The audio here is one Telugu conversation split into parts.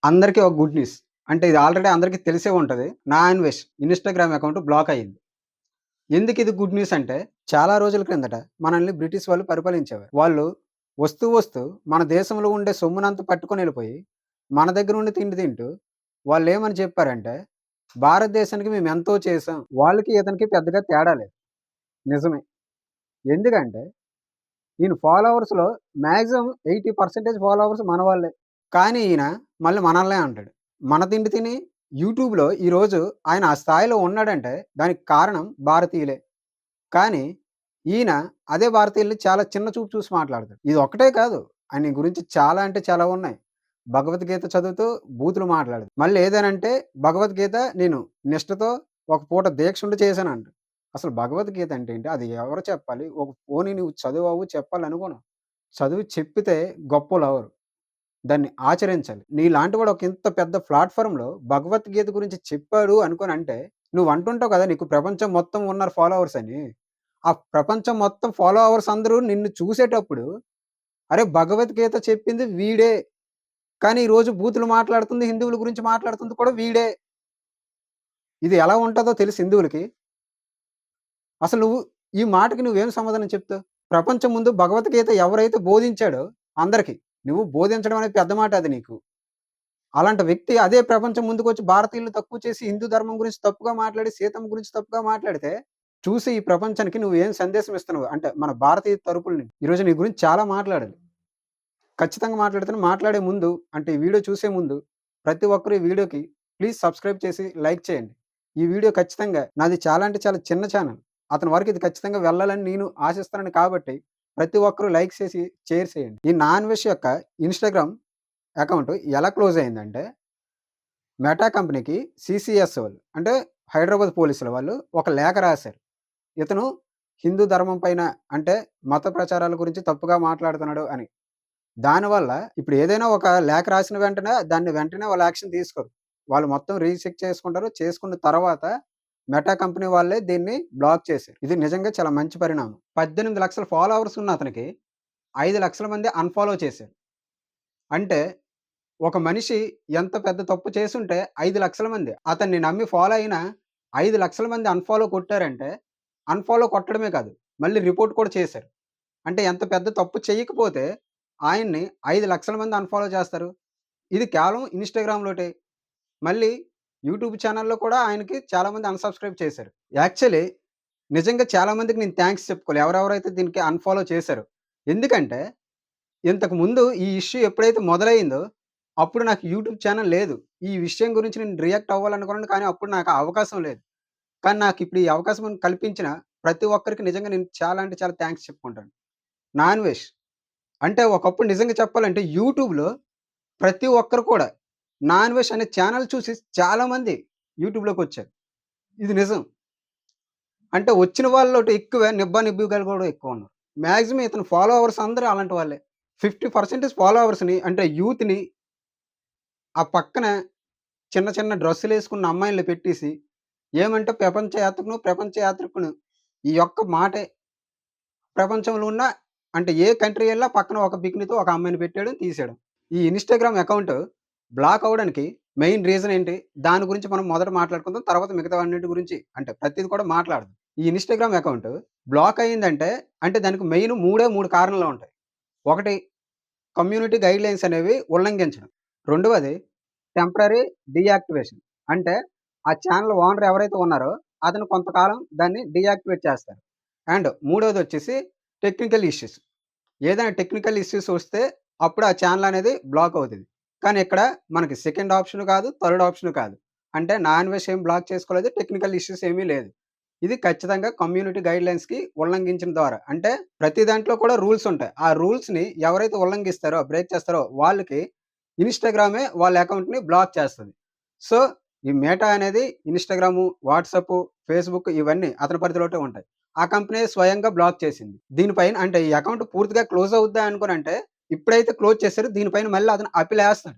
అందరికీ ఒక గుడ్ న్యూస్. అంటే ఇది ఆల్రెడీ అందరికీ తెలిసే ఉంటది. నా అన్వేష్ ఇన్‌స్టాగ్రామ్ అకౌంట్ బ్లాక్ అయింది. ఎందుకిది గుడ్ న్యూస్ అంటే, చాలా రోజుల క్రిందట మనల్ని బ్రిటిష్ వాళ్ళు పరిపాలించేవారు. వాళ్ళు వస్తూ మన దేశంలో ఉండే సొమ్మునంతా పట్టుకొనెళ్ళిపోయి, మన దగ్గర నుండి తిండి తింటూ వాళ్ళేమని చెప్పారంటే, భారతదేశానికి మేమెంతో చేశాం. వాళ్ళకి ఇతనికి పెద్దగా తేడా లేదు. నిజమే. ఎందుకంటే ఈయన ఫాలోవర్స్‌లో మాక్సిమం 80% ఫాలోవర్స్ మన వాళ్ళే. కానీ ఈయన మళ్ళీ మనల్నే అంటాడు. మన తిండి తిని యూట్యూబ్‌లో ఈరోజు ఆయన ఆ స్థాయిలో ఉన్నాడంటే దానికి కారణం భారతీయులే. కానీ ఈయన అదే భారతీయుల్ని చాలా చిన్న చూపు చూసి మాట్లాడతాడు. ఇది ఒక్కటే కాదు. ఆయన గురించి చాలా అంటే చాలా ఉన్నాయి. భగవద్గీత చదువుతూ బూతులు మాట్లాడదు. మళ్ళీ ఏదనంటే భగవద్గీత నేను నిష్టతో ఒక పూట దీక్షుండి చేశానంట. అసలు భగవద్గీత అంటే ఏంటి? అది ఎవరు చెప్పాలి? పోనీ నువ్వు చదువవు చెప్పాలనుకోను. చదువు చెప్పితే గొప్పోళ్ళెవరు. దాన్ని ఆచరించాలి. నీలాంటి వాడు ఒక ఇంత పెద్ద ప్లాట్‌ఫార్మ్‌లో భగవద్గీత గురించి చెప్పాడు అనుకోనంటే, నువ్వు అంటుంటావు కదా! నీకు ప్రపంచం మొత్తం ఉన్నారు ఫాలోవర్స్ అని. ఆ ప్రపంచం మొత్తం ఫాలోవర్స్ అందరూ నిన్ను చూసేటప్పుడు, అరే! భగవద్గీత చెప్పింది వీడే. కానీ ఈరోజు బూతులు మాట్లాడుతుంది, హిందువుల గురించి మాట్లాడుతుంది కూడా వీడే. ఇది ఎలా ఉంటదో తెలుసు హిందువులకి. అసలు ఈ మాటకి నువ్వేం సమాధానం చెప్తావు? ప్రపంచం ముందు భగవద్గీత ఎవరైతే బోధించాడో అందరికి, నువ్వు బోధించడం అనేది పెద్ద మాట అది నీకు. అలాంటి వ్యక్తి అదే ప్రపంచం ముందుకొచ్చి భారతీయులను తక్కువ చేసి హిందూ ధర్మం గురించి తప్పుగా మాట్లాడి, సీతమ్మ గురించి తప్పుగా మాట్లాడితే, చూసి ఈ ప్రపంచానికి నువ్వేం సందేశం ఇస్తున్నావు? అంటే మన భారతీయ తరపుల నుంచి. ఈరోజు నీ గురించి చాలా మాట్లాడాలి. ఖచ్చితంగా మాట్లాడితే మాట్లాడే ముందు అంటే ఈ వీడియో చూసే ముందు ప్రతి ఒక్కరు ఈ వీడియోకి ప్లీజ్ సబ్స్క్రైబ్ చేసి లైక్ చేయండి. ఈ వీడియో ఖచ్చితంగా నాది చాలా అంటే చాలా చిన్న ఛానెల్. అతని వరకు ఇది ఖచ్చితంగా వెళ్ళాలని నేను ఆశిస్తున్నాను కాబట్టి ప్రతి ఒక్కరు లైక్ చేసి, షేర్ చేయండి. ఈ నాన్ వెష్ యొక్క ఇన్‌స్టాగ్రామ్ అకౌంట్ ఎలా క్లోజ్ అయిందంటే మెటా కంపెనీకి సీసీఎస్ వాళ్ళు అంటే హైదరాబాద్ పోలీసుల వాళ్ళు ఒక లేఖ రాశారు. ఇతను హిందూ ధర్మం పైన అంటే మత ప్రచారాల గురించి తప్పుగా మాట్లాడుతున్నాడు అని. దానివల్ల ఇప్పుడు ఏదైనా ఒక లేఖ రాసిన వెంటనే దాన్ని వెంటనే వాళ్ళు యాక్షన్ తీసుకోరు. వాళ్ళు మొత్తం రీచెక్ చేసుకుంటారు. చేసుకున్న తర్వాత మెటా కంపెనీ వాళ్ళే దీన్ని బ్లాక్ చేశారు. ఇది నిజంగా చాలా మంచి పరిణామం. 18,00,000 ఫాలోవర్స్ ఉన్న అతనికి 5,00,000 మంది అన్‌ఫాలో చేశారు. అంటే ఒక మనిషి ఎంత పెద్ద తప్పు చేసుంటే 5,00,000 మంది అతన్ని నమ్మి ఫాలో అయిన 5,00,000 మంది అన్‌ఫాలో కొట్టారంటే, అన్‌ఫాలో కొట్టడమే కాదు, మళ్ళీ రిపోర్ట్ కూడా చేశారు. అంటే ఎంత పెద్ద తప్పు చేయకపోతే ఆయన్ని 5,00,000 మంది అన్‌ఫాలో చేస్తారు. ఇది కేవలం ఇన్‌స్టాగ్రామ్‌లోటే. మళ్ళీ యూట్యూబ్ ఛానెల్‌లో కూడా ఆయనకి చాలామంది అన్‌సబ్‌స్క్రైబ్ చేశారు. యాక్చువల్లీ నిజంగా చాలా మందికి నేను థాంక్స్ చెప్పుకోవాలి. ఎవరెవరైతే దీనికి అన్‌ఫాలో చేశారో. ఎందుకంటే ఇంతకు ముందు ఈ ఇష్యూ ఎప్పుడైతే మొదలయిందో, అప్పుడు నాకు యూట్యూబ్ ఛానెల్ లేదు. ఈ విషయం గురించి నేను రియాక్ట్ అవ్వాలనుకున్నాను. కానీ అప్పుడు నాకు ఆ అవకాశం లేదు. కానీ నాకిప్పుడు ఈ అవకాశం కల్పించిన ప్రతి ఒక్కరికి నిజంగా నేను చాలా అంటే చాలా థాంక్స్ చెప్పుకుంటాను. నాన్‌వెజ్ అంటే ఒకప్పుడు నిజంగా చెప్పాలంటే యూట్యూబ్‌లో ప్రతి ఒక్కరు కూడా నాన్‌వెజ్ అనే ఛానెల్ చూసి చాలామంది యూట్యూబ్‌లోకొచ్చారు. ఇది నిజం. అంటే వచ్చిన వాళ్ళలో ఎక్కువ నిబ్బా నిబ్బిగలు కూడా ఎక్కువున్నారు. మాక్సిమం ఇతని ఫాలోవర్స్ అందరూ అలాంటి వాళ్ళే. 50% ఫాలోవర్స్‌ని అంటే యూత్‌ని ఆ పక్కన చిన్న చిన్న డ్రెస్సులేసుకున్న అమ్మాయిల్ని పెట్టేసి, ఏమంటే ప్రపంచ యాత్రికును ఈ యొక్క మాటే ప్రపంచంలో ఉన్న అంటే ఏ కంట్రీ ఎళ్ళినా పక్కన ఒక బికినీతో ఒక అమ్మాయిని పెట్టేయడం, తీసేయడం. ఈ ఇన్‌స్టాగ్రామ్ అకౌంట్ బ్లాక్ అవ్వడానికి మెయిన్ రీజన్ ఏంటి? దాని గురించి మనం మొదట మాట్లాడుకుందాం. తర్వాత మిగతావన్నిటి గురించి అంటే ప్రతీది కూడా మాట్లాడదాం. ఈ ఇన్‌స్టాగ్రామ్ అకౌంట్ బ్లాక్ అయిందంటే, అంటే దానికి మెయిన్ 3 కారణాలు ఉంటాయి. ఒకటి కమ్యూనిటీ గైడ్‌లైన్స్ అనేవి ఉల్లంఘించడం. రెండవది టెంపరరీ డీయాక్టివేషన్. అంటే ఆ ఛానెల్ ఓనర్ ఎవరైతే ఉన్నారో అతను కొంతకాలం దాన్ని డీయాక్టివేట్ చేస్తారు. అండ్ మూడోదొచ్చేసి టెక్నికల్ ఇష్యూస్. ఏదైనా టెక్నికల్ ఇష్యూస్ వస్తే అప్పుడు ఆ ఛానెల్ అనేది బ్లాక్ అవుతది. కానీ ఇక్కడ మనకి సెకండ్ ఆప్షన్ కాదు, థర్డ్ ఆప్షన్ కాదు. అంటే నాన్ వెజ్ ఏం బ్లాక్ చేసుకోలేదు. టెక్నికల్ ఇష్యూస్ ఏమీ లేదు. ఇది ఖచ్చితంగా కమ్యూనిటీ గైడ్‌లైన్స్‌కి ఉల్లంఘించిన ద్వారా. అంటే ప్రతి దాంట్లో కూడా రూల్స్ ఉంటాయి. ఆ రూల్స్‌ని ఎవరైతే ఉల్లంఘిస్తారో, బ్రేక్ చేస్తారో వాళ్ళకి ఇన్‌స్టాగ్రామే వాళ్ళ అకౌంట్‌ని బ్లాక్ చేస్తది. సో, ఈ మెటా అనేది ఇన్‌స్టాగ్రాము, వాట్సాపు, ఫేస్‌బుక్ ఇవన్నీ అతని పరిధిలోటే ఉంటాయి. ఆ కంపెనీ స్వయంగా బ్లాక్ చేసింది. దీనిపైన అంటే ఈ అకౌంట్ పూర్తిగా క్లోజ్ అవుద్దా అనుకోనంటే, ఇప్పుడైతే క్లోజ్ చేసారో దీనిపైన మళ్ళీ అతను అప్పీలేస్తాడు.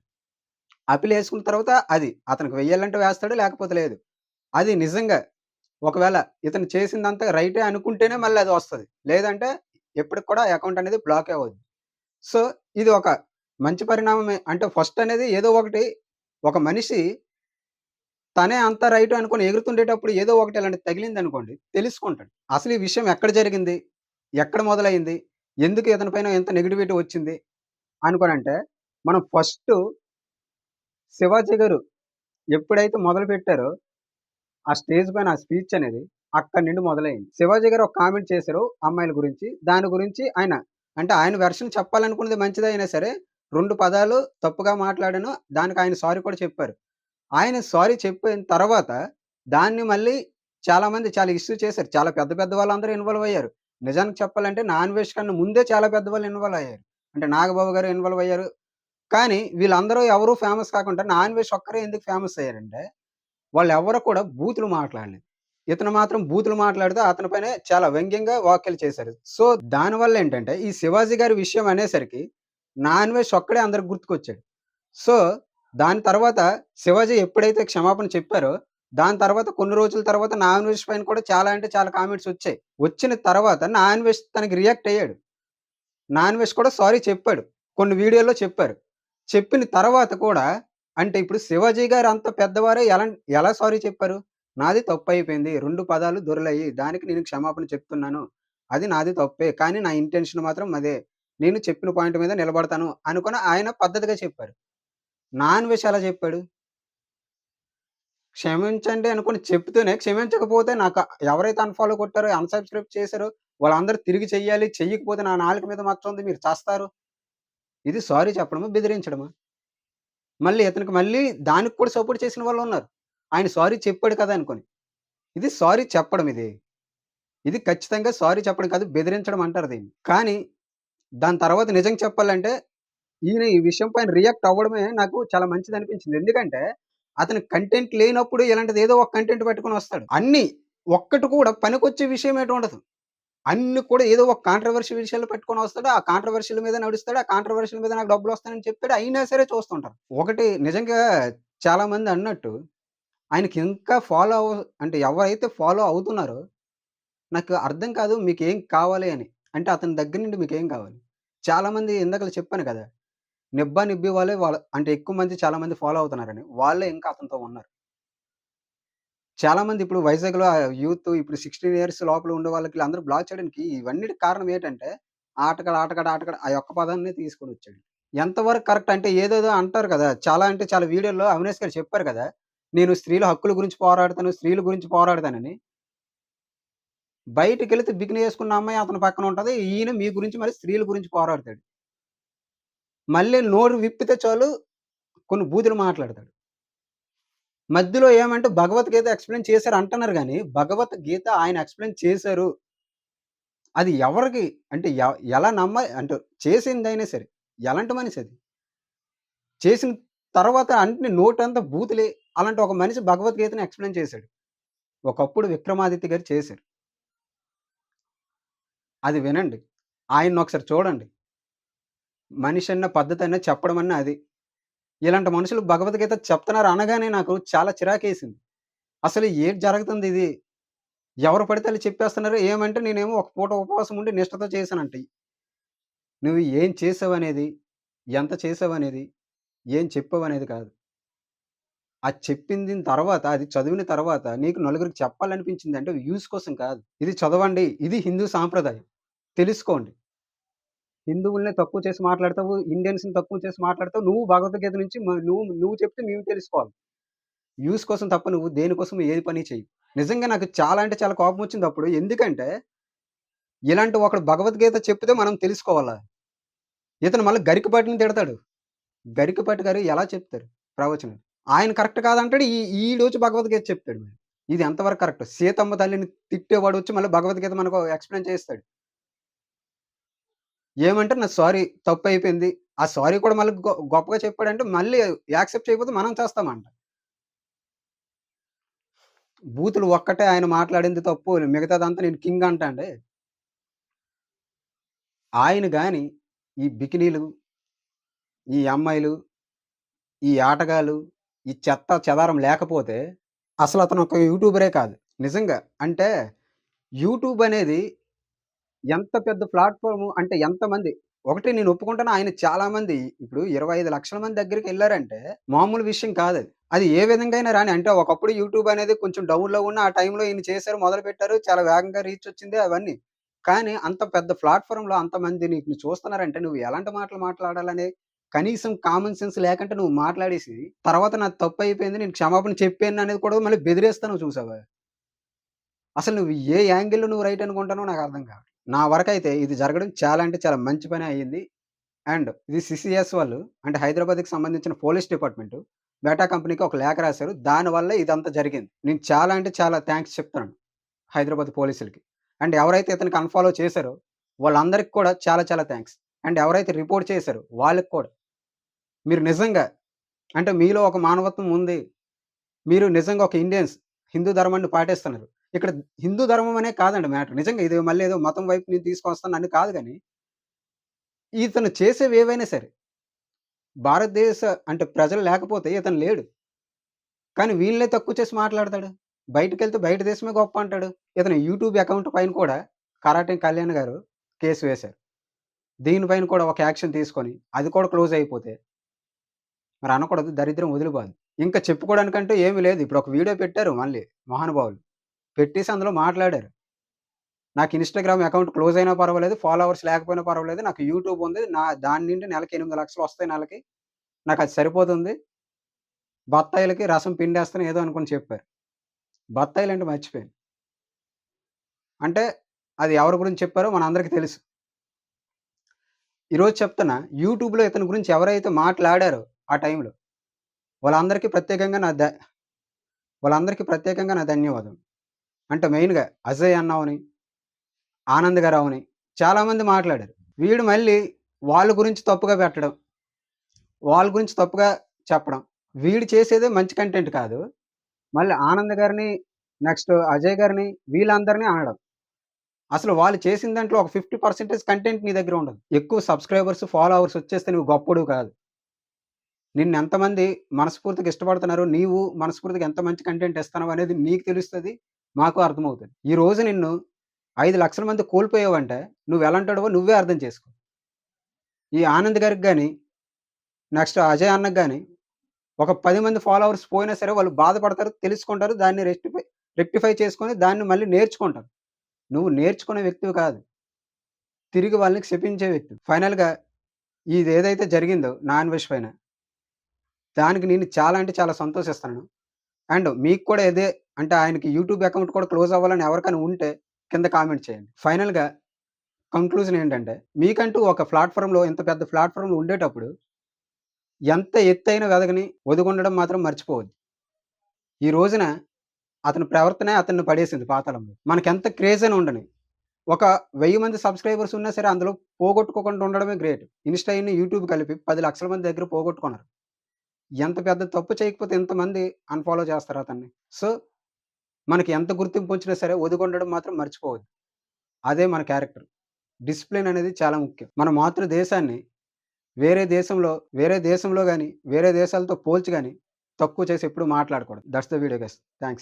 అప్పీలేసుకున్న తర్వాత అది అతనికి వెయ్యాలంటే వేస్తాడు, లేకపోతే లేదు. అది నిజంగా ఒకవేళ ఇతను చేసిందంతా రైటే అనుకుంటేనే మళ్ళీ అది వస్తది. లేదంటే ఎప్పటికి కూడా అకౌంట్ అనేది బ్లాకే అవుద్ది. సో, ఇది ఒక మంచి పరిణామమే. అంటే ఫస్ట్ అనేది ఏదో ఒకటి ఒక మనిషి తనే అంతా రైట్ అనుకోని ఎగురుతుండేటప్పుడు ఏదో ఒకటి ఇలాంటిది తగిలిందనుకోండి తెలుసుకుంటాడు. అసలు ఈ విషయం ఎక్కడ జరిగింది? ఎక్కడ మొదలైంది? ఎందుకు ఇతని పైన ఇంత నెగటివిటీ వచ్చింది? అనుకోనంటే మనం ఫస్టు 'శివాజీ' గారు ఎప్పుడైతే మొదలుపెట్టారో ఆ స్టేజ్ పైన ఆ స్పీచ్ అనేది అక్కడి నుండి మొదలైంది. 'శివాజీ' గారు ఒక కామెంట్ చేశారు అమ్మాయిల గురించి. దాని గురించి అంటే ఆయన వెర్షన్ చెప్పాలనుకున్నది మంచిదే అయినా సరే 2 పదాలు తప్పుగా మాట్లాడాను. దానికి ఆయన సారీ కూడా చెప్పారు. ఆయన సారీ చెప్పిన తర్వాత దాన్ని మళ్ళీ చాలామంది చాలా ఇష్యూ చేశారు. చాలా పెద్ద పెద్ద వాళ్ళందరూ ఇన్వాల్వ్ అయ్యారు. నిజానికి చెప్పాలంటే 'నాన్‌వెజ్' కన్నా ముందే చాలా పెద్దవాళ్ళు ఇన్వాల్వ్ అయ్యారు. అంటే 'నాగబాబు' గారు ఇన్వాల్వ్ అయ్యారు. కానీ వీళ్ళందరూ ఎవరు ఫేమస్ కాకుండా 'నాన్‌వెజ్' ఒక్కరే ఎందుకు ఫేమస్ అయ్యారంటే వాళ్ళెవ్వరు కూడా బూతులు మాట్లాడలేదు. ఇతను మాత్రం బూతులు మాట్లాడుతూ అతని పైనే చాలా వ్యంగ్యంగా వ్యాఖ్యలు చేశారు. సో, దానివల్లేంటంటే ఈ 'శివాజీ' గారి విషయం అనేసరికి 'నాన్‌వెజ్' ఒక్కడే అందరికి గుర్తుకొచ్చాడు. సో, దాని తర్వాత 'శివాజీ' ఎప్పుడైతే క్షమాపణ చెప్పారో, దాని తర్వాత కొన్ని రోజుల తర్వాత 'నాన్‌వెజ్' పైన కూడా చాలా అంటే చాలా కామెంట్స్ వచ్చాయి. వచ్చిన తర్వాత 'నాన్‌వెజ్' తనకి రియాక్ట్ అయ్యాడు. 'నాన్‌వెజ్' కూడా సారీ చెప్పాడు. కొన్ని వీడియోల్లో చెప్పారు. చెప్పిన తర్వాత కూడా అంటే ఇప్పుడు 'శివాజీ' గారు అంత పెద్దవారే ఎలా సారీ చెప్పారు? నాది తప్పయిపోయింది. 2 పదాలు దొర్లాయి. దానికి నేను క్షమాపణ చెప్తున్నాను. అది నాది తప్పే. కానీ నా ఇంటెన్షన్ మాత్రం అదే. నేను చెప్పిన పాయింట్ మీద నిలబడతాను అనుకోని ఆయన పద్ధతిగా చెప్పారు. 'నాన్‌వెజ్' ఎలా చెప్పాడు? క్షమించండి అనుకోని చెప్తూనే క్షమించకపోతే ఎవరైతే అన్‌ఫాలో కొట్టారో, అన్‌సబ్‌స్క్రైబ్ చేశారో వాళ్ళందరూ తిరిగి చెయ్యాలి. చెయ్యకపోతే నా నాలుక మీద మచ్చ ఉంది. మీరు చస్తారు. ఇది సారీ చెప్పడమా? బెదిరించడమా? మళ్ళీ ఇతనికి దానికి కూడా సపోర్ట్ చేసిన వాళ్ళున్నారు. ఆయన సారీ చెప్పాడు కదా! అనుకోని. ఇది సారీ చెప్పడం ఇది. ఇది ఖచ్చితంగా సారీ చెప్పడం కాదు. బెదిరించడం అంటారు దీన్ని. కానీ దాని తర్వాత నిజంగా చెప్పాలంటే ఈయన ఈ విషయం పైన రియాక్ట్ అవ్వడమే నాకు చాలా మంచిదనిపించింది. ఎందుకంటే అతనికి కంటెంట్ లేనప్పుడు ఇలాంటిది ఏదో ఒక కంటెంట్ పట్టుకొనొస్తాడు. ఒక్కటి కూడా పనికొచ్చే విషయం ఏటి ఉండదు. అన్ని కూడా ఏదో ఒక కాంట్రోవర్షీ విషయాలు పట్టుకొనొస్తాడు. ఆ కాంట్రోవర్షీ‌ల మీద నడుస్తాడు. ఆ కాంట్రోవర్షీ‌ల మీద నాకు డబ్బులొస్తాయని చెప్తాడు. అయినా సరే చూస్తుంటారు. ఒకటి నిజంగా చాలా మంది అన్నట్టు ఆయనకి ఇంకా అంటే ఎవరైతే ఫాలో అవుతున్నారో నాకు అర్థం కాదు మీకేం కావాలి అని. అంటే అతని దగ్గర నుండి మీకేం కావాలి? చాలామంది ఇందాకల చెప్పాను కదా! నిబ్బా నిబ్బి అంటే ఎక్కువ మంది చాలా మంది ఫాలో అవుతున్నారని. వాళ్ళే ఇంకా అతనితో ఉన్నారు. చాలామంది ఇప్పుడు వైజాగ్‌లో యూత్ ఇప్పుడు 16 ఇయర్స్ లోపల ఉండే వాళ్ళకి ఈళ్ళందరూ బ్లాక్ చేయడానికి ఇవన్నిటికి కారణం ఏంటంటే ఆటగాడు, ఆటగాడు, ఆటగాడు ఆ ఒక్క పదాన్నే తీసుకొనొచ్చాడు. ఎంతవరకు కరెక్ట్ అంటే ఏదేదో అంటారు కదా! చాలా అంటే చాలా వీడియోల్లో అవినాష్ గారు చెప్పారు కదా! నేను స్త్రీల హక్కుల గురించి పోరాడతాను, స్త్రీల గురించి పోరాడతానని. బయటికెళ్తే బికినీ యేసుకున్న అమ్మాయి అతని పక్కన ఉంటది. ఈయన మీ గురించి మరి స్త్రీల గురించి పోరాడతాడు. మళ్ళీ నోరు విప్పితే చాలు కొన్ని బూతులు మాట్లాడతాడు. మధ్యలో ఏమంటే భగవద్గీత ఎక్స్‌ప్లెయిన్ చేశారు అంటున్నారు గానీ, భగవద్గీత ఆయన ఎక్స్‌ప్లెయిన్ చేశారు. అది ఎవరికి అంటే ఎలా అంటే చేసిందైనా సరే, ఎలాంటి మనిషది? చేసిన తర్వాత అన్ని నోటంతా బూతులే. అలాంటి ఒక మనిషి భగవద్గీతని ఎక్స్‌ప్లెయిన్ చేశాడు. ఒకప్పుడు 'విక్రమాదిత్య' గారు చేశారు. అది వినండి. ఆయన్నొకసారి చూడండి. మనిషన్న పద్ధతన్నా చెప్పడమన్నా అది. ఇలాంటి మనుషులు భగవద్గీత చెప్తున్నారు అనగానే నాకు చాలా చిరాకేసింది. అసలు ఏటి జరుగుతుందిది? ఎవరు పడితే ఆళ్ళు చెప్పేస్తున్నారు. ఏమంటే నేనేమో ఒక పూట ఉపవాసం ఉండి నిష్టతో చేశానంట. నువ్వు ఏం చేసావనేది, ఎంత చేసావనేది, ఏం చెప్పావనేది కాదు. అది చెప్పిందిన తర్వాత, అది చదివిన తర్వాత నీకు నలుగురికి చెప్పాలనిపించిందంటే వ్యూస్ కోసం కాదు. ఇది చదవండి. ఇది హిందూ సాంప్రదాయం. తెలుసుకోండి. హిందువుల్ని తక్కువ చేసి మాట్లాడతావు. ఇండియన్స్‌ని తక్కువ చేసి మాట్లాడతావు. నువ్వు భగవద్గీత నుంచి నువ్వు చెప్తే మేము తెలుసుకోవాలి. వ్యూస్ కోసం తప్ప నువ్వు దేనికోసం ఏది పని చెయ్యవు. నిజంగా నాకు చాలా అంటే చాలా కోపమొచ్చిందప్పుడు. ఎందుకంటే, ఇలాంటి ఒకడు భగవద్గీత చెప్తే మనం తెలుసుకోవాలా? ఇతను మళ్ళా గరికపాటిని తిడతాడు. గరికపాటి గారు ఎలా చెప్తారు ప్రవచనం? ఆయన కరెక్ట్ కాదంటాడు. ఈడొచ్చి భగవద్గీత చెప్తాడు మరి. ఇది ఎంతవరకు కరెక్ట్? సీతమ్మ తల్లిని తిట్టేవాడొచ్చి మళ్ళీ భగవద్గీత మనకు ఎక్స్‌ప్లెయిన్ చేస్తాడు. ఏమంటే నా సారీ తప్పయిపోయింది. ఆ సారీ కూడా మళ్ళీ గొప్పగా చెప్పాడంటే మళ్ళీ యాక్సెప్ట్ చేయకపోతే మనం చేస్తామంట. బూతులు ఒక్కటే ఆయన మాట్లాడింది తప్పు. మిగతాదంతా నేను కింగ్ అంటా అండి. ఆయన గాని ఈ బికినీలు, ఈ అమ్మాయిలు, ఈ ఆటగాళ్ళు, ఈ చెత్త చెదారం లేకపోతే అసలతను ఒక యూట్యూబరే కాదు. నిజంగా. అంటే యూట్యూబ్ అనేది ఎంత పెద్ద ప్లాట్‌ఫార్మ్ అంటే ఎంతమంది ఒకటి నేను ఒప్పుకుంటాను. ఆయన చాలామంది ఇప్పుడు 25,00,000 మంది దగ్గరికెళ్లారంటే మామూలు విషయం కాదది. అది ఏ విధంగా అయినా రాని అంటే ఒకప్పుడు యూట్యూబ్ అనేది కొంచెం డౌన్‌లో ఉన్న ఆ టైంలో ఈయన చేశారు, మొదలుపెట్టారు. చాలా వేగంగా రీచ్ వచ్చింది అవన్నీ. కానీ అంత పెద్ద ప్లాట్‌ఫార్మ్‌లో అంతమంది నిన్ను చూస్తున్నారంటే నువ్వు ఎలాంటి మాటలు మాట్లాడాలనే కనీసం కామన్ సెన్స్ లేకుండా నువ్వు మాట్లాడేసి, తర్వాత నాది తప్పయిపోయింది. నేను క్షమాపణ చెప్పాననేది కూడా మళ్ళీ బెదిరిస్తున్నావు చూసావా? అసలు నువ్వు ఏ యాంగిల్‌లో నువ్వు రైట్ అనుకుంటున్నావో నాకర్థం కావట్లేదు. నా వరకైతే ఇది జరగడం చాలా అంటే చాలా మంచి పనే అయ్యింది. అండ్ ఇది సిసిఎస్ వాళ్ళు అంటే హైదరాబాద్‌కి సంబంధించిన పోలీస్ డిపార్ట్‌మెంటు బేటా కంపెనీకి ఒక లేఖ రాసారు. దానివల్లే ఇదంతా జరిగింది. నేను చాలా అంటే చాలా థాంక్స్ చెప్తున్నాను హైదరాబాద్ పోలీసులకి. అండ్ ఎవరైతే ఇతనికి అన్‌ఫాలో చేశారో వాళ్ళందరికి కూడా చాలా చాలా థాంక్స్. అండ్ ఎవరైతే రిపోర్ట్ చేశారో వాళ్ళకి కూడా. మీరు నిజంగా అంటే మీలో ఒక మానవత్వం ఉంది. మీరు నిజంగా ఒక ఇండియన్స్ హిందూ ధర్మాన్ని పాటిస్తున్నారు. ఇక్కడ హిందూ ధర్మం అనే కాదండి మ్యాటర్. నిజంగా ఇది మళ్ళీ ఏదో మతం వైపు నేను తీసుకొస్తానని కాదు గాని, ఇతను చేసేవేవైనా సరే, భారతదేశ అంటే ప్రజలు లేకపోతే ఇతను లేడు. కానీ వీళ్ళనే తక్కువ చేసి మాట్లాడతాడు. బయటికెళ్తే బయట దేశమే గొప్ప అంటాడు. ఇతని యూట్యూబ్ అకౌంట్ పైన కూడా కరాటే కళ్యాణ్ గారు కేసు వేశారు. దీనిపైన కూడా ఒక యాక్షన్ తీసుకొని, అది కూడా క్లోజ్ అయిపోతే మరి అనకూడదు దరిద్రం వదిలిపోద్ది. ఇంకా చెప్పుకోవడానికంటూ ఏమి లేదు. ఇప్పుడు ఒక వీడియో పెట్టారు మళ్ళీ మహానుభావులు. పెట్టేసి అందులో మాట్లాడారు. నాకు ఇన్‌స్టాగ్రామ్ అకౌంట్ క్లోజ్ అయినా పర్వాలేదు. ఫాలోవర్స్ లేకపోయినా పర్వాలేదు. నాకు యూట్యూబ్ ఉంది. దాని నుండి నెలకి 8,00,000 వస్తాయి నెలకి. నాకది సరిపోతుంది. బత్తాయిలకి రసం పిండేస్తాను ఏదో అనుకోని చెప్పారు. బత్తాయిలంటే మర్చిపోయాను. అంటే అది ఎవరి గురించి చెప్పారో మనందరికీ తెలుసు. ఈరోజు చెప్తున్నా యూట్యూబ్‌లో ఇతని గురించి ఎవరైతే మాట్లాడారో ఆ టైంలో వాళ్ళందరికీ ప్రత్యేకంగా నా ధ వాళ్ళందరికీ ప్రత్యేకంగా నా ధన్యవాదాలు. అంటే మెయిన్‌గా అజయ్ అన్న అవని, ఆనంద్ గారు అవని చాలామంది మాట్లాడారు. వీడు మళ్ళీ వాళ్ళ గురించి తప్పుగా పెట్టడం. వాళ్ళ గురించి తప్పుగా చెప్పడం. వీడు చేసేదే మంచి కంటెంట్ కాదు. మళ్ళీ ఆనంద్ గారిని, నెక్స్ట్ అజయ్ గారిని వీళ్ళందరిని అనడం. అసలు వాళ్ళు చేసిన దాంట్లో ఒక 50% కంటెంట్ నీ దగ్గర ఉండదు. ఎక్కువ సబ్‌స్క్రైబర్స్, ఫాలోవర్స్ వచ్చేస్తే నువ్వు గొప్పోడివి కాదు. నిన్నెంతమంది మనస్ఫూర్తిగా ఇష్టపడుతున్నారో, నీవు మనస్ఫూర్తిగా ఎంత మంచి కంటెంట్ ఇస్తున్నావు అనేది నీకు తెలుస్తది. మాకు అర్థమవుతది. ఈరోజు నిన్ను 5,00,000 మంది కోల్పోయావంటే నువ్వెలాంటోడివో నువ్వే అర్థం చేసుకో. ఈ ఆనంద్ గారికి గాని, నెక్స్ట్ అజయ్ అన్నకి గాని ఒక 10 మంది ఫాలోవర్స్ పోయినా సరే వాళ్ళు బాధపడతారు, తెలుసుకుంటారు. దాన్ని రెక్టిఫై చేసుకొని దాన్ని మళ్ళీ నేర్చుకుంటారు. నువ్వు నేర్చుకునే వ్యక్తివి కాదు. తిరిగి వాళ్ళని శపించే వ్యక్తివి. ఫైనల్‌గా ఇదేదైతే జరిగిందో నా అన్వేష్ పైన, దానికి నేను చాలా అంటే చాలా సంతోషిస్తున్నాను. అండ్ మీకు కూడా ఇదే అంటే ఆయనకి యూట్యూబ్ అకౌంట్ కూడా క్లోజ్ అవ్వాలని ఎవరికైనా ఉంటే కింద కామెంట్ చేయండి. ఫైనల్‌గా కంక్లూజన్ ఏంటంటే, మీకంటూ ఒక ప్లాట్‌ఫార్మ్‌లో ఇంత పెద్ద ప్లాట్‌ఫార్మ్‌లో ఉండేటప్పుడు ఎంత ఎత్తైన వెదగని ఒదిగుండడం మాత్రం మర్చిపోవద్దు. ఈ రోజున అతని ప్రవర్తనే అతన్ని పడేసింది పాతాళంలో. మనకెంత క్రేజ్ అని ఉండని. ఒక 1000 మంది సబ్‌స్క్రైబర్స్ ఉన్నా సరే అందులో పోగొట్టుకోకుండా ఉండడమే గ్రేట్. ఇన్‌స్టా ఇన్ని, యూట్యూబ్ కలిపి 10,00,000 మంది దగ్గర పోగొట్టుకున్నారు. ఎంత పెద్ద తప్పు చేయకపోతే ఇంతమంది అన్‌ఫాలో చేస్తారు అతన్ని. సో, మనకి ఎంత గుర్తింపొచ్చినా సరే ఒదిగుండడం మాత్రం మర్చిపోవద్దు. అదే మన క్యారెక్టర్. డిసిప్లిన్ అనేది చాలా ముఖ్యం. మన మాతృ దేశాన్ని వేరే దేశంలో గాని, వేరే దేశాలతో పోల్చి గాని తక్కువ చేసి ఎప్పుడు మాట్లాడకూడదు. That's the video guys. Thanks.